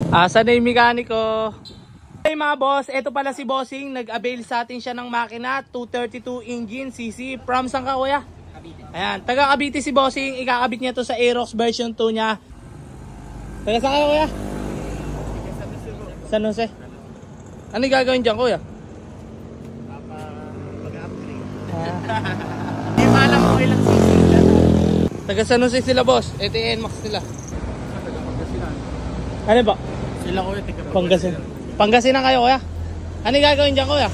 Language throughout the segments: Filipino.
Asa na yung mekaniko? Hey mga boss, eto pala si Bossing. Nag-avail sa atin siya ng makina 232 engine cc. From saan ka kuya? Cavite. Ayan, taga Cavite si Bossing. Ikakabit niya to sa Aerox version 2 niya. Taga saan ka kuya? San Jose. Ano yung gagawin dyan kuya? Mag-upgrade. Hindi pa alam ko ilang cc. Taga San Jose sila boss. Ito yung NMAX sila. Taga Pangasinan. Ano ba? Sila ko yung taga Pangasinan. Pangasinan kayo kuya? Ano yung gagawin dyan kuya?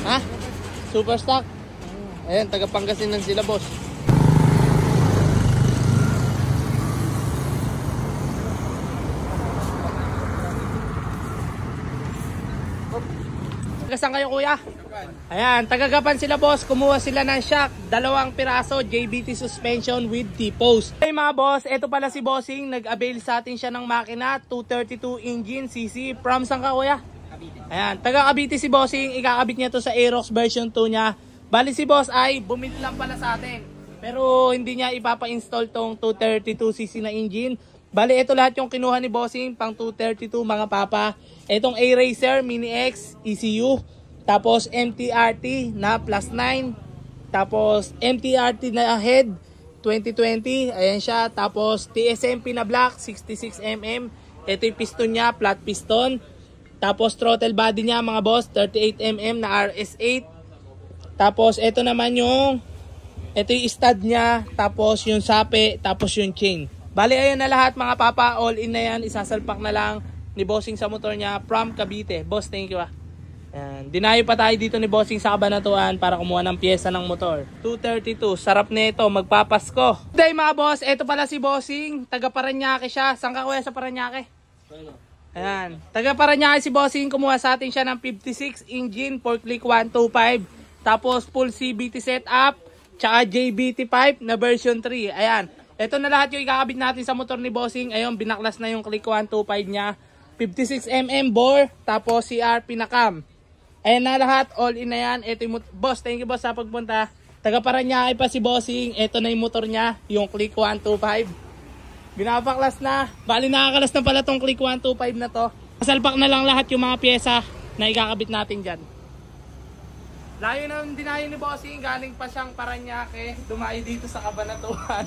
Ha? Super stock? Ayan, taga Pangasinan sila boss. Taga saan kayo kuya? Ayan, taga-Gapan sila boss. Kumuha sila ng shock. 2 piraso JBT suspension with T-post. Hey mga boss, eto pala si Bossing. Nag-avail sa atin siya ng makina 232 engine cc. From saan ka kuya? Cavite. Ayan, taga-Cavite si Bossing. Ikakabit niya to sa Aerox version 2 niya. Bali si boss ay bumili lang pala sa atin. Pero hindi niya ipapa-install tong 232cc na engine. Bali, ito lahat yung kinuha ni Bossing pang 232 mga papa. Itong A-Racer, Mini X, ECU. Tapos MTRT na plus 9. Tapos MTRT na head 2020. Ayan siya. Tapos TSMP na black 66mm. Ito yung piston niya, flat piston. Tapos throttle body niya mga boss 38mm na RS8. Tapos ito naman yung stud niya. Tapos yung sape. Tapos yung chain. Bali ayan na lahat mga papa. All in na yan. Isasalpak na lang ni Bossing sa motor niya from Cavite. Boss, thank you ah. Ayan. Dinayo pa tayo dito ni Bossing sa Cabanatuan para kumuha ng pyesa ng motor. 232. Sarap nito. Magpapasko. Good day mga boss. Ito pala si Bossing. Taga Paranaque siya. Saan ka kuya sa Paranaque? Ayan. Taga Paranaque si Bossing. Kumuha sa atin siya ng 56 engine. Forklift 125. Tapos full CBT setup. Tsaka JBT pipe na version 3. Ayan. Ito na lahat yung ikakabit natin sa motor ni Bossing. Ayun. Binaklas na yung click 125 niya. 56mm bore. Tapos CRP na cam. Ayan na lahat, all in na yan. Ito yung boss, thank you boss sa pagpunta. Taga Paranaque pa si Bossing. Ito na yung motor niya, yung Click 125. Binabaklas na. Bali nakakalas na pala tong Click 125 na to. Kasalpak na lang lahat yung mga pyesa na ikakabit natin dyan. Layo na dinayo ni Bossing. Galing pa siyang Paranaque. Dumayo dito sa Cabanatuan.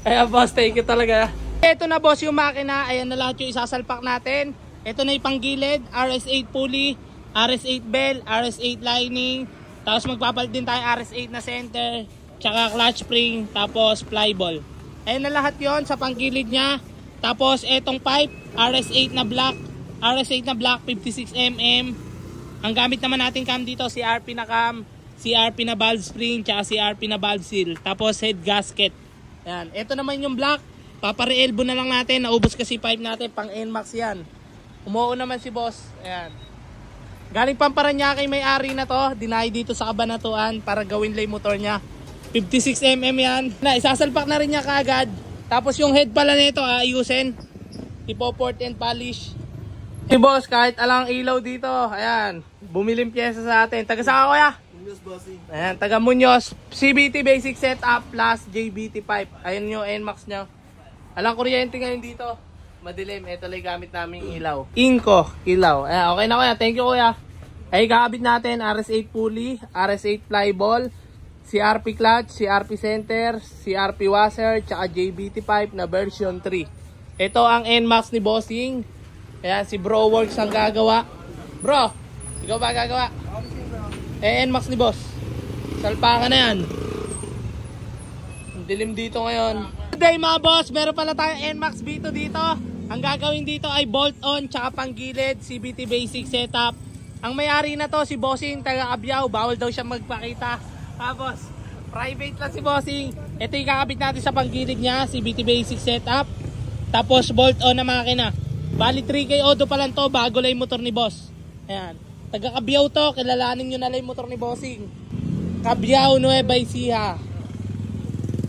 Ayan boss, thank you talaga. Ito na boss yung makina. Ayan na lahat yung isasalpak natin. Ito na yung panggilid, RS8 pulley. RS8 bell, RS8 lining, tapos magpapalit din tayo RS8 na center, tsaka clutch spring, tapos flyball. Ayan na lahat yon sa panggilid niya. Tapos etong pipe, RS8 na black 56mm. Ang gamit naman natin cam dito, CRP na cam, CRP na valve spring, tsaka CRP na valve seal, tapos head gasket. Ayan, ito naman yung black, papare-elbow na lang natin, naubos kasi pipe natin, pang NMAX yan. Umuo naman si boss, ayan. Galing pang Paranaque may-ari na to. Dinayo dito sa Cabanatuan para gawin lay motor niya. 56mm yan. Isasalpak na rin niya kaagad. Tapos yung head pala nito ayusin. Ipoport and polish. Si boss kahit alang ilaw dito. Ayan. Bumiling pyesa sa atin. Taga saan ka kuya? Muñoz Bossing. Ayan. Taga Muñoz. CBT basic setup plus JBT pipe. Ayan yung NMAX niya. Alang kuryente ngayon dito. Madilim, ito lang gamit naming ilaw. Inco, ilaw. Ayan, okay na kuya, thank you kuya. Ay, kakabit natin RS8 pulley, RS8 flyball, CRP clutch, CRP center, CRP washer, tsaka JBT pipe na version 3. Ito ang NMAX ni Bossing. Ayan, si Bro Works ang gagawa. Bro, ikaw ba gagawa? NMAX ni boss. Salpakan na yan. Ang dilim dito ngayon. Good day mga boss, meron pala tayong NMAX B2 dito. Ang gagawin dito ay bolt-on tsaka panggilid, CBT basic setup. Ang may-ari na to si Bossing, taga Abiao, bawal daw siya magpakita. Tapos, private lang si Bossing. Ito yung kakabit natin sa panggilid niya, CBT basic setup. Tapos bolt-on na makina. Bali 3K Odo pa lang to, bago lang yung motor ni boss. Ayan, taga Abiao to, kilalanin nyo na lang yung motor ni Bossing. Abiao, Nueva Ecija.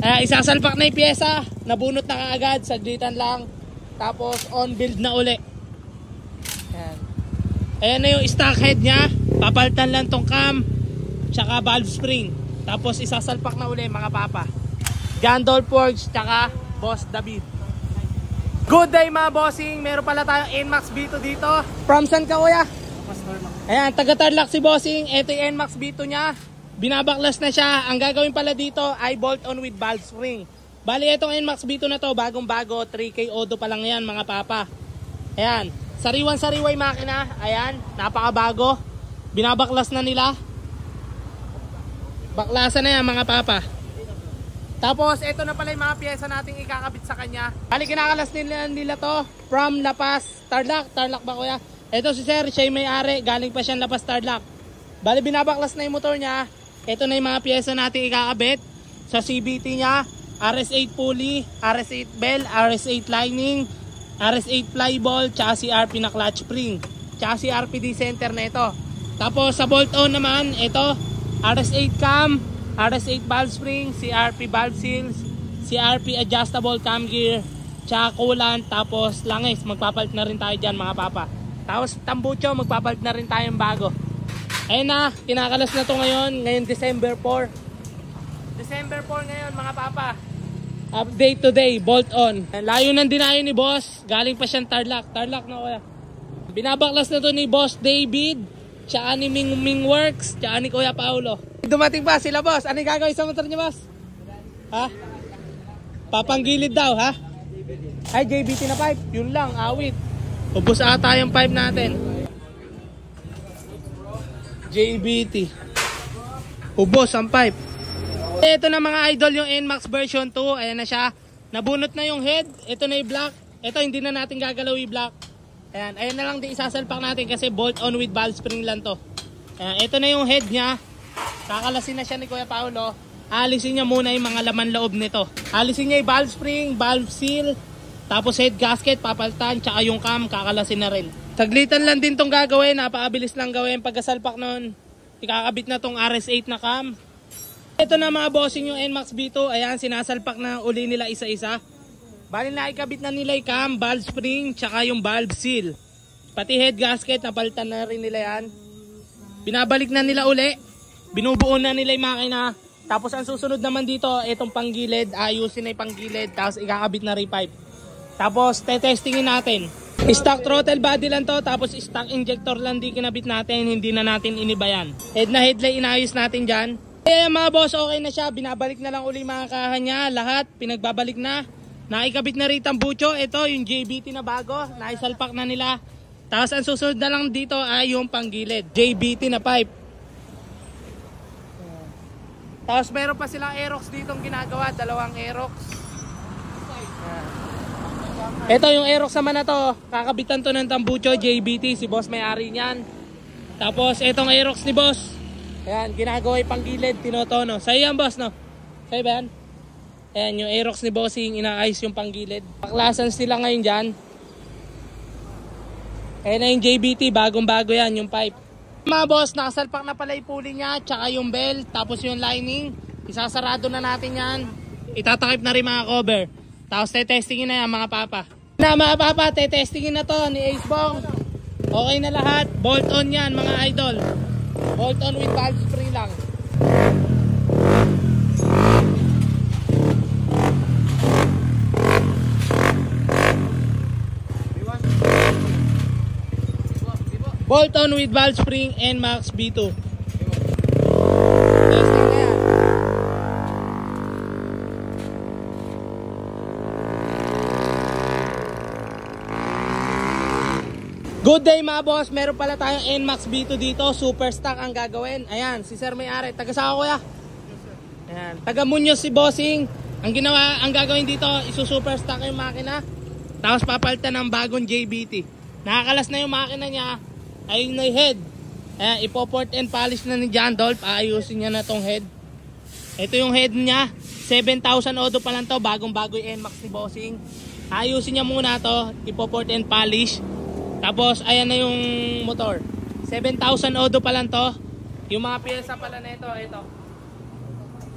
Isasalpak na yung pyesa, nabunot na kaagad, saglitan lang. Tapos on build na uli. Ayan. Ayan na yung stock head nya. Papalitan lang tong cam tsaka valve spring. Tapos isasalpak na uli mga papa. John Dolph Works tsaka Boss David. Good day mga bossing, meron pala tayong NMAX B2 dito. From saan ka kuya? Ayan, taga Tarlac si bossing. Ito yung NMAX B2 niya. Binabaklas na siya. Ang gagawin pala dito ay bolt on with valve spring. Bali itong NMAX B2 na to, bagong bago, 3K Odo pa lang yan mga papa. Ayan, sariwan-sariway makina. Ayan, napakabago. Binabaklas na nila. Baklasan na yan mga papa. Tapos, ito na pala yung mga pyesa nating ikakabit sa kanya. Bali, kinakalas nila to from Lapas, Tarlac. Tarlac ba kuya? Ito si sir, siya yung may-ari. Galing pa siya Lapas, Tarlac. Bali, binabaklas na yung motor niya. Ito na yung mga pyesa nating ikakabit. Sa CVT niya, RS8 pulley, RS8 bell, RS8 lining, RS8 flyball, tsaka CRP na clutch spring. Tsaka CRP center na ito. Tapos, sa bolt-on naman, ito, RS8 cam, RS8 valve spring, CRP valve seals, CRP adjustable cam gear, tsaka coolant, tapos langis. Magpapalit na rin tayo dyan mga papa. Tapos tambucho, magpapalit na rin tayong bago. Ayun na, kinakalas na to ngayon December 4. December 4 ngayon mga papa. Update today, bolt on. Layo ng dinayo ni boss, galing pa siyang Tarlac. Tarlac na kuya. Binabaklas na to ni boss David, tsaka ni Ming Works, tsaka ni Kuya Paulo. Dumating pa sila boss. Ano yung gagawin sa motor niya boss? Ha? Papanggilid daw ha? Ay JBT na pipe. Yun lang, awit. Ubus ata yung pipe natin. JBT. Ubos ang pipe. Ito na mga idol yung NMAX version 2. Ayan na siya. Nabunot na yung head. Ito na yung block. Ito hindi na natin gagalaw yung block. Ayan. Ayan na lang din isasalpak natin kasi bolt on with valve spring lang to. Ayan. Ito na yung head niya. Kakalasin na siya ni Kuya Paulo. Alisin niya muna yung mga laman loob nito. Alisin niya yung valve spring, valve seal, tapos head gasket, papalitan, tsaka yung cam, kakalasin na rin. Saglitan lang din tong gagawin. Napakabilis lang gawin. Pagkasalpak nun, ikakabit na tong RS8 na cam. Ito na mga bossing yung NMAX B2. Ayan, sinasalpak na uli nila isa-isa. Bali na ikabit na nila yung cam, valve spring, tsaka yung valve seal. Pati head gasket, napalitan na rin nila yan. Binabalik na nila uli. Binubuo na nila yung makina. Tapos ang susunod naman dito, itong panggilid. Ayusin na yung panggilid. Tapos ikakabit na repipe. Tapos tetestingin natin. Stock throttle body lang to. Tapos stock injector lang di kinabit natin. Hindi na natin iniba yan. Head na headlight inayos natin dyan. Eh mga boss, okay na siya. Binabalik na lang uli mga kaha niya. Lahat pinagbabalik na. Naikabit na rin tambucho. Ito yung JBT na bago. Naisalpak na nila. Tapos ang susunod na lang dito ay yung panggilid. JBT na pipe. Tapos meron pa silang Aerox ditong ginagawa, dalawang Aerox. Ito yung Aerox naman na to, kakabitan to ng tambucho, JBT, si boss may-ari niyan. Tapos itong Aerox ni boss, ayan, ginagawa yung panggilid, tinotono. Sa'yo yan boss, no? Sa'yo ba yan? Ayan, yung Aerox ni bossing, inaayos yung panggilid. Baklasan sila ngayon dyan. Ayan na yung JBT, bagong-bago yan, yung pipe. Mga boss, nakasalpak na pala yung pulley niya, tsaka yung bell, tapos yung lining. Isasarado na natin yan. Itatakip na rin mga cover. Tapos tetestingin na yan mga papa. Na mga papa, tetestingin na to ni Ace Bong. Okay na lahat. Bolt on yan mga idol. Bolt on with valve spring lang. Bolt on with valve spring NMAX B2. Testing na yan. Good day mga boss. Meron pala tayong NMAX B2 dito. Super stock ang gagawin. Ayan, si sir may-ari. Taga saan ko kuya? Ayan, taga Muñoz si bossing. Ang ginawa, ang gagawin dito, isu-super stock yung makina. Tapos papalitan ng bagong JBT. Nakakalas na yung makina niya. Ayun na yung head. Ayan, ipoport and polish na ni John Dolph. Aayusin niya na tong head. Ito yung head niya. 7,000 Odo pa lang to. Bagong-bago yung NMAX ni bossing. Aayusin niya muna to. Ipoport and polish. Tapos, ayan na yung motor. 7,000 Odo pa lang to. Yung mga pyesa pala na ito.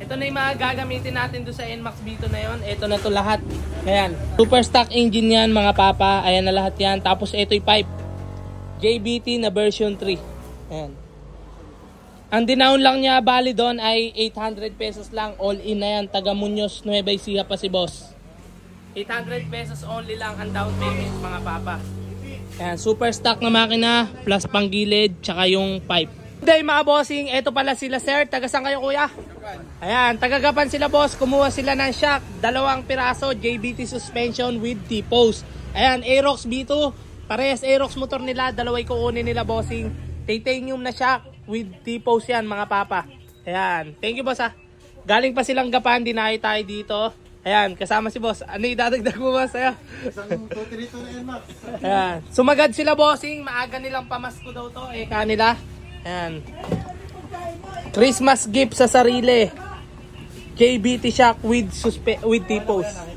Ito na yung mga gagamitin natin doon sa NMAX B2 na yun. Ito na to lahat. Ayan. Super stock engine yan mga papa. Ayan na lahat yan. Tapos ito yung pipe. JBT na version 3. Ayan. Ang dinaon lang niya bali doon ay 800 pesos lang. All in na yan. Taga Muñoz, Nueva Ecija pa si boss. 800 pesos only lang ang down payment mga papa. Ayan, super stock na makina, plus panggilid, tsaka yung pipe. Today mga bossing, eto pala sila sir. Taga saan kayo kuya? Ayan, taga-Gapan sila boss. Kumuha sila ng shock. 2 piraso, JBT suspension with T-post. Ayan, Aerox B2. Parehas Aerox motor nila. 2 kukunin nila bossing. Titanium na shock with T-post yan mga papa. Ayan, thank you boss ha. Galing pa silang Gapan, dinayo tayo dito. Ayan, kasama si boss. Ano yung dadagdag mo boss? Ayan. Isang tutirito na yan, Max. Ayan. Sumagad sila bossing. Maaga nilang pamasko daw to. Kanila. Ayan. Christmas gift sa sarili. JBT shock with T-post.